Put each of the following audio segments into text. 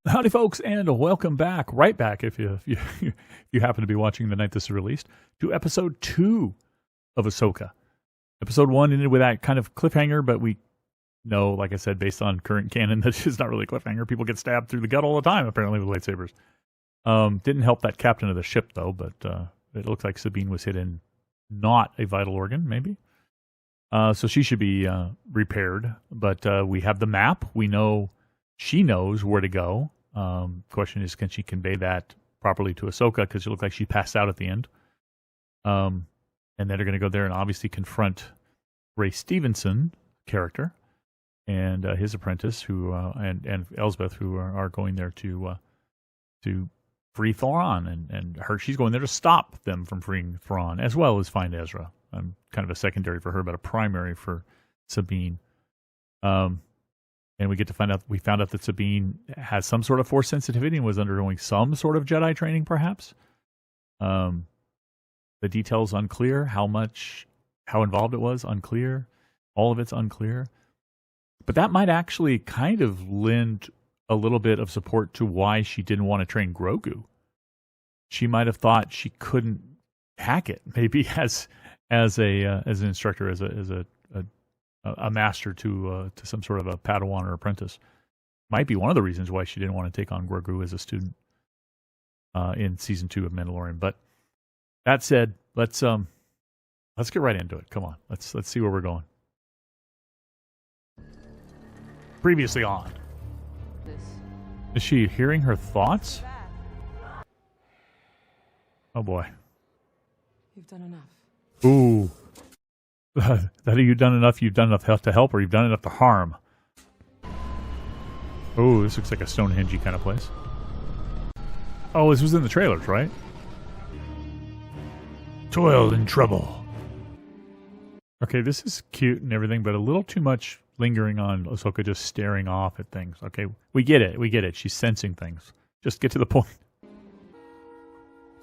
Howdy, folks, and welcome back, right back, if you happen to be watching the night this is released, to episode 2 of Ahsoka. Episode 1 ended with that kind of cliffhanger, but we know, like I said, based on current canon, that it's not really a cliffhanger. People get stabbed through the gut all the time, apparently, with lightsabers. Didn't help that captain of the ship, though, but it looks like Sabine was hit in not a vital organ, maybe. So she should be repaired, but we have the map. We know she knows where to go. Question is, can she convey that properly to Ahsoka? Because it looked like she passed out at the end. And then they're going to go there and obviously confront Ray Stevenson character and his apprentice, who and Elsbeth, who are going there to free Thrawn, and she's going there to stop them from freeing Thrawn, as well as find Ezra. Kind of a secondary for her, but a primary for Sabine. And we found out that Sabine has some sort of force sensitivity and was undergoing some sort of Jedi training, perhaps. The details unclear. How involved it was, unclear. All of it's unclear. But that might actually kind of lend a little bit of support to why she didn't want to train Grogu. She might have thought she couldn't hack it, maybe as an instructor, as a master to some sort of a Padawan or apprentice. Might be one of the reasons why she didn't want to take on Grogu as a student in season 2 of Mandalorian. But that said, let's get right into it. Come on, let's see where we're going. Previously on. Is she hearing her thoughts? Oh boy. You've done enough. Ooh. That you've done enough to help, or you've done enough to harm. Oh, this looks like a Stonehenge kind of place. Oh, this was in the trailers, right? Toil and trouble. Okay, this is cute and everything, but a little too much lingering on Ahsoka just staring off at things. Okay, we get it. She's sensing things. Just get to the point.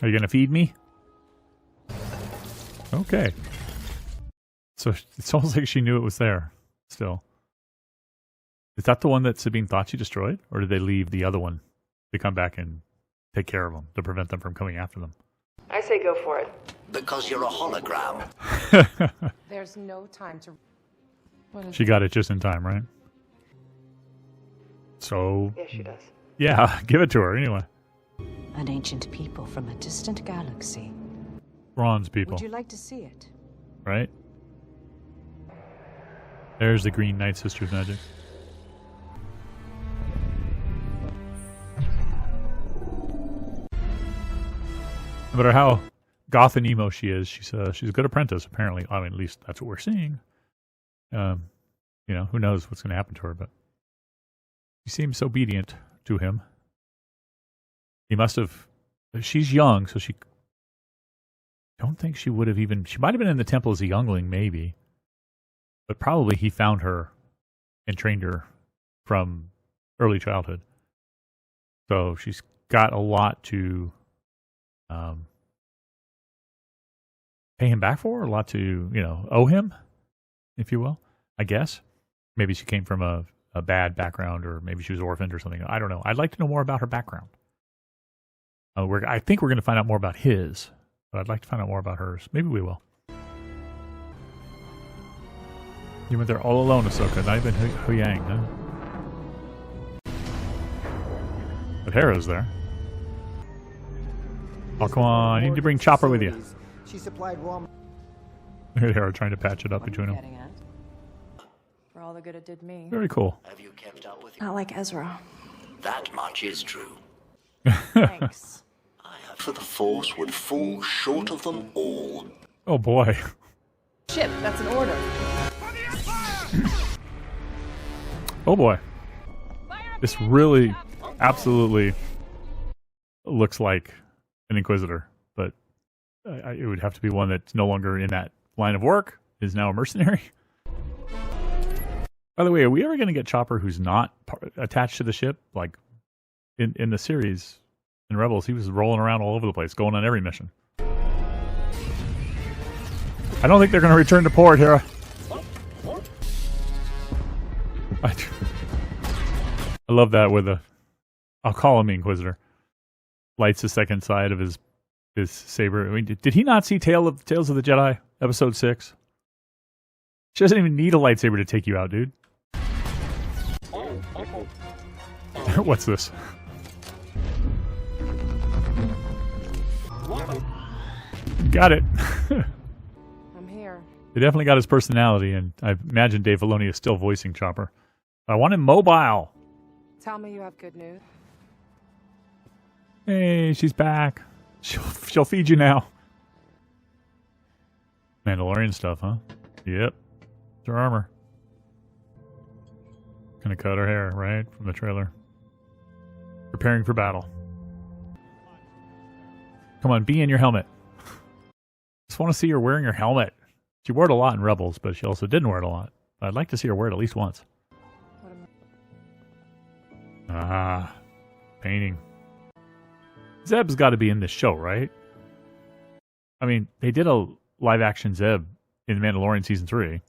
Are you going to feed me? Okay. So it's almost like she knew it was there still. Is that the one that Sabine thought she destroyed? Or did they leave the other one to come back and take care of them, to prevent them from coming after them? I say go for it. Because you're a hologram. There's no time to... She got it just in time, right? So... Yes, she does. Yeah, give it to her anyway. An ancient people from a distant galaxy. Bronze people. Would you like to see it? Right? There's the Green Knight Sisters magic. No matter how goth and emo she is, she's a good apprentice, apparently. I mean, at least that's what we're seeing. Who knows what's going to happen to her, but she seems obedient to him. He must have... She's young, so she... don't think she would have even... She might have been in the temple as a youngling, maybe. But probably he found her and trained her from early childhood. So she's got a lot to pay him back for, a lot to, owe him, if you will, I guess. Maybe she came from a bad background, or maybe she was orphaned or something. I don't know. I'd like to know more about her background. I think we're going to find out more about his, but I'd like to find out more about hers. Maybe we will. You went there all alone, Ahsoka, not even Huyang, huh? But Hera's there. Oh, come on. You need to bring Chopper with you. She supplied raw... Look at Hera trying to patch it up between them. For all the good it did me. Very cool. Have you kept up with Not like Ezra. That much is true. Thanks. For the Force would fall short of them all. Oh, boy. Ship, that's an order. Oh, boy. This really, absolutely looks like an Inquisitor, but it would have to be one that's no longer in that line of work, is now a mercenary. By the way, are we ever going to get Chopper who's not attached to the ship? Like, in the series, in Rebels, he was rolling around all over the place, going on every mission. I don't think they're going to return to port, Hera. I love that with the I'll call him the Inquisitor. Lights the second side of his saber. I mean, did he not see Tales of the Jedi, Episode 6? She doesn't even need a lightsaber to take you out, dude. What's this? Got it. I'm here. They definitely got his personality, and I imagine Dave Filoni is still voicing Chopper. I want him mobile. Tell me you have good news. Hey, she's back. She'll feed you now. Mandalorian stuff, huh? Yep. It's her armor. Gonna cut her hair, right? From the trailer. Preparing for battle. Come on, be in your helmet. Just want to see her wearing her helmet. She wore it a lot in Rebels, but she also didn't wear it a lot. I'd like to see her wear it at least once. Ah, painting. Zeb's got to be in this show, right? I mean, they did a live-action Zeb in Mandalorian Season 3.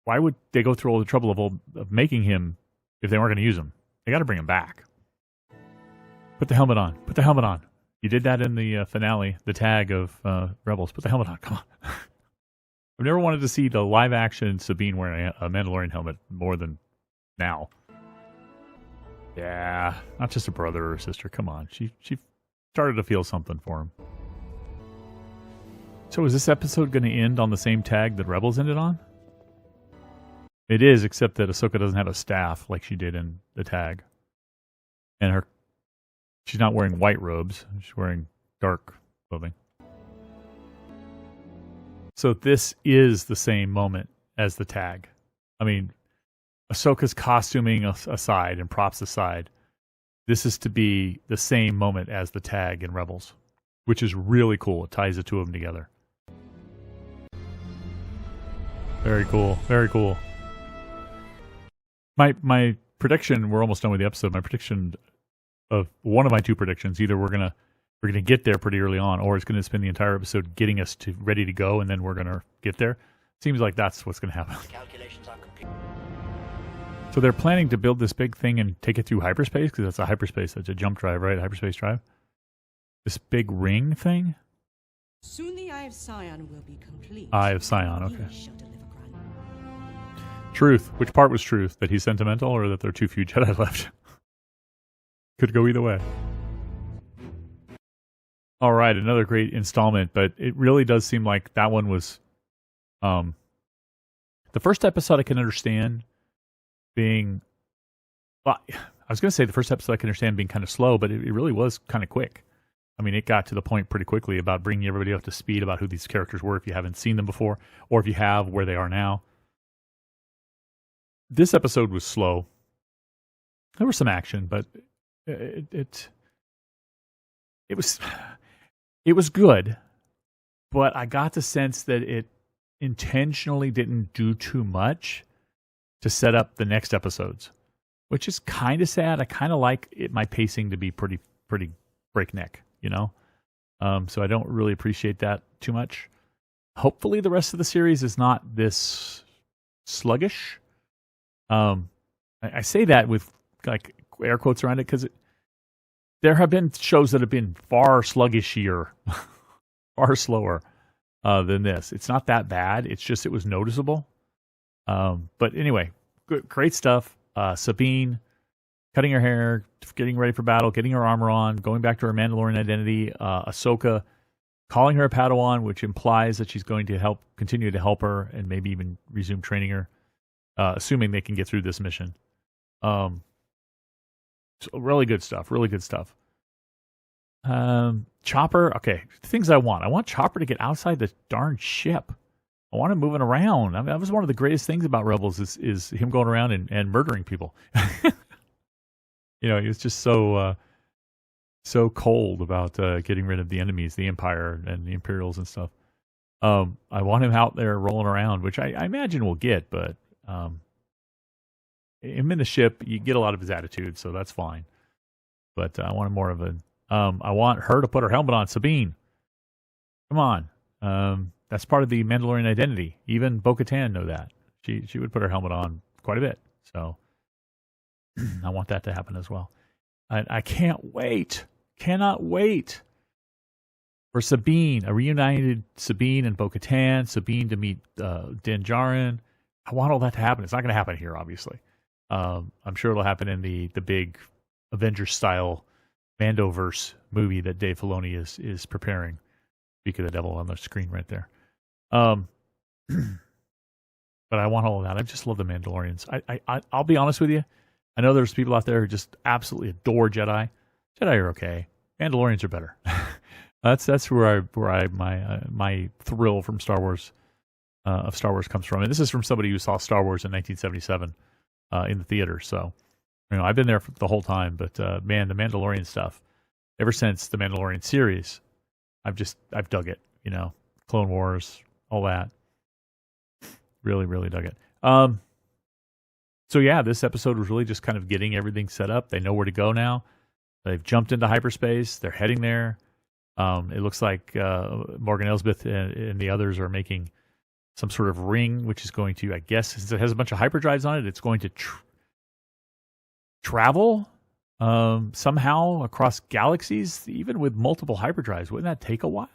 Why would they go through all the trouble of making him if they weren't going to use him? They got to bring him back. Put the helmet on. Put the helmet on. You did that in the finale, the tag of Rebels. Put the helmet on. Come on. I've never wanted to see the live-action Sabine wearing a Mandalorian helmet more than now. Yeah, not just a brother or sister. Come on. She started to feel something for him. So is this episode going to end on the same tag that Rebels ended on? It is, except that Ahsoka doesn't have a staff like she did in the tag. And she's not wearing white robes. She's wearing dark clothing. So this is the same moment as the tag. I mean, Ahsoka's costuming aside and props aside, this is to be the same moment as the tag in Rebels, which is really cool. It ties the two of them together. Very cool. Very cool. My prediction, we're almost done with the episode. My prediction of one of my two predictions, either we're gonna get there pretty early on, or it's gonna spend the entire episode getting us ready to go, and then we're gonna get there. Seems like that's what's gonna happen. So they're planning to build this big thing and take it through hyperspace, because that's a hyperspace. That's a jump drive, right? Hyperspace drive. This big ring thing. Soon the Eye of Sion will be complete. Eye of Sion, okay. Truth. Which part was truth? That he's sentimental, or that there are too few Jedi left? Could go either way. All right, another great installment, but it really does seem like that one was the first episode I can understand being, well, I was going to say the first episode I can understand being kind of slow, but it really was kind of quick. I mean, it got to the point pretty quickly about bringing everybody up to speed about who these characters were if you haven't seen them before, or if you have, where they are now. This episode was slow. There was some action, but it was good, but I got the sense that it intentionally didn't do too much to set up the next episodes, which is kind of sad. I kind of like my pacing to be pretty breakneck, you know? So I don't really appreciate that too much. Hopefully the rest of the series is not this sluggish. I say that with like air quotes around it because there have been shows that have been far sluggishier, far slower than this. It's not that bad. It's just it was noticeable. But anyway, great stuff. Sabine cutting her hair, getting ready for battle, getting her armor on, going back to her Mandalorian identity. Ahsoka calling her a Padawan, which implies that she's going to continue to help her and maybe even resume training her, assuming they can get through this mission. So really good stuff. Really good stuff. Chopper. Okay, things I want. I want Chopper to get outside the darn ship. I want him moving around. I mean, that was one of the greatest things about Rebels is him going around and murdering people. You know, he was just so cold about getting rid of the enemies, the Empire and the Imperials and stuff. I want him out there rolling around, which I imagine we'll get, but him in the ship, you get a lot of his attitude, so that's fine. But I want more of a. I want her to put her helmet on. Sabine, come on. That's part of the Mandalorian identity. Even Bo-Katan know that. She would put her helmet on quite a bit. So I want that to happen as well. I cannot wait for Sabine, a reunited Sabine and Bo-Katan, Sabine to meet Din Djarin. I want all that to happen. It's not going to happen here, obviously. I'm sure it'll happen in the big Avengers-style Mandoverse movie that Dave Filoni is preparing. Speak of the devil on the screen right there. But I want all of that. I just love the Mandalorians. I'll be honest with you. I know there's people out there who just absolutely adore Jedi. Jedi are okay. Mandalorians are better. That's where my thrill from Star Wars comes from. And this is from somebody who saw Star Wars in 1977 in the theater. So, I've been there for the whole time. But man, the Mandalorian stuff, ever since the Mandalorian series, I've dug it. Clone Wars, all that. Really, really dug it. So yeah, this episode was really just kind of getting everything set up. They know where to go now. They've jumped into hyperspace. They're heading there. It looks like Morgan Elsbeth and the others are making some sort of ring, which is going to, I guess, since it has a bunch of hyperdrives on it, it's going to travel somehow across galaxies, even with multiple hyperdrives. Wouldn't that take a while?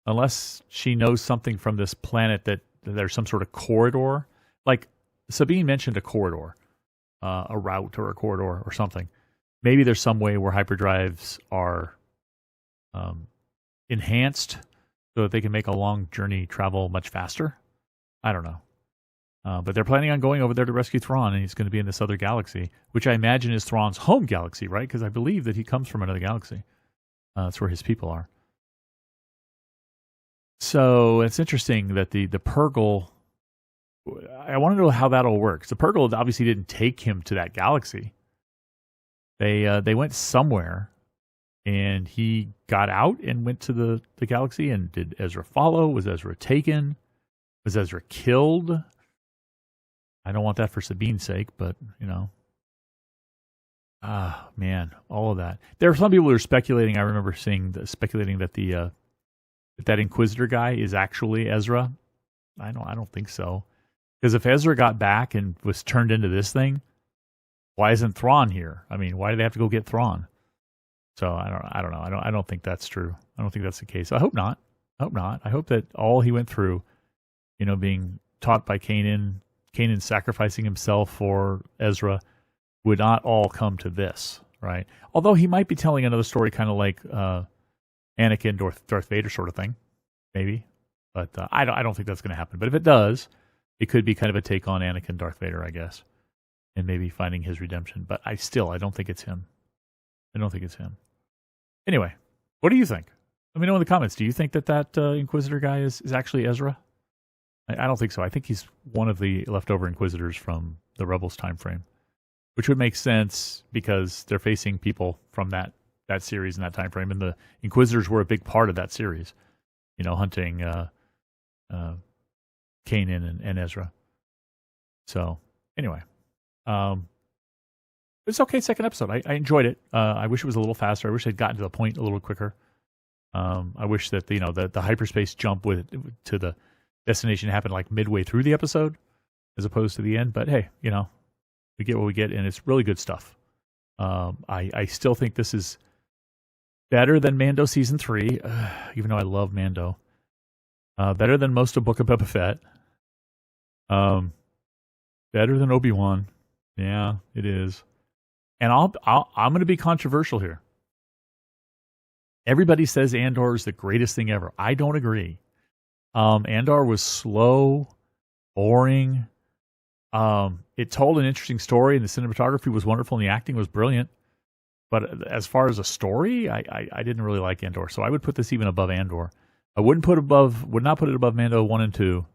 Unless she knows something from this planet that there's some sort of corridor. Like Sabine mentioned a corridor, a route or a corridor or something. Maybe there's some way where hyperdrives are enhanced so that they can make a long journey travel much faster. I don't know. But they're planning on going over there to rescue Thrawn, and he's going to be in this other galaxy, which I imagine is Thrawn's home galaxy, right? Because I believe that he comes from another galaxy. That's where his people are. So it's interesting that the Purgle, I want to know how that'll work. The Purgle obviously didn't take him to that galaxy. They went somewhere, and he got out and went to the galaxy. And did Ezra follow? Was Ezra taken? Was Ezra killed? I don't want that for Sabine's sake, but man, all of that. There are some people who are speculating. I remember speculating that that Inquisitor guy is actually Ezra. I don't think so. Because if Ezra got back and was turned into this thing, why isn't Thrawn here? I mean, why do they have to go get Thrawn? So I don't know. I don't think that's true. I don't think that's the case. I hope not. I hope that all he went through, being taught by Kanan sacrificing himself for Ezra, would not all come to this, right? Although he might be telling another story, kind of like Anakin, Darth Vader sort of thing, maybe. But I don't think that's going to happen. But if it does, it could be kind of a take on Anakin, Darth Vader, I guess, and maybe finding his redemption. But I don't think it's him. Anyway, what do you think? Let me know in the comments. Do you think that Inquisitor guy is actually Ezra? I don't think so. I think he's one of the leftover Inquisitors from the Rebels time frame, which would make sense because they're facing people from that series and that time frame, and the Inquisitors were a big part of that series. Hunting Kanan and Ezra. So anyway, it's okay. Second episode, I enjoyed it. I wish it was a little faster. I wish I'd gotten to the point a little quicker. I wish that the hyperspace jump to the destination happened like midway through the episode, as opposed to the end. But hey, we get what we get, and it's really good stuff. I still think this is better than Mando Season 3, even though I love Mando. Better than most of Book of Boba Fett. Better than Obi-Wan. Yeah, it is. And I'm going to be controversial here. Everybody says Andor is the greatest thing ever. I don't agree. Andor was slow, boring. It told an interesting story, and the cinematography was wonderful, and the acting was brilliant. But as far as a story, I didn't really like Andor, so I would put this even above Andor. I would not put it above Mando 1 and 2.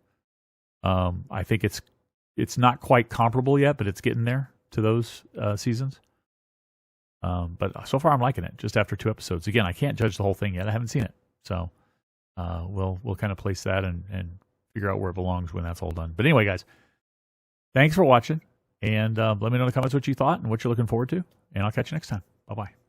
I think it's not quite comparable yet, but it's getting there to those seasons. But so far I'm liking it. Just after 2 episodes, again, I can't judge the whole thing yet. I haven't seen it, so we'll kind of place that and figure out where it belongs when that's all done. But anyway, guys, thanks for watching, and let me know in the comments what you thought and what you're looking forward to, and I'll catch you next time. Bye-bye.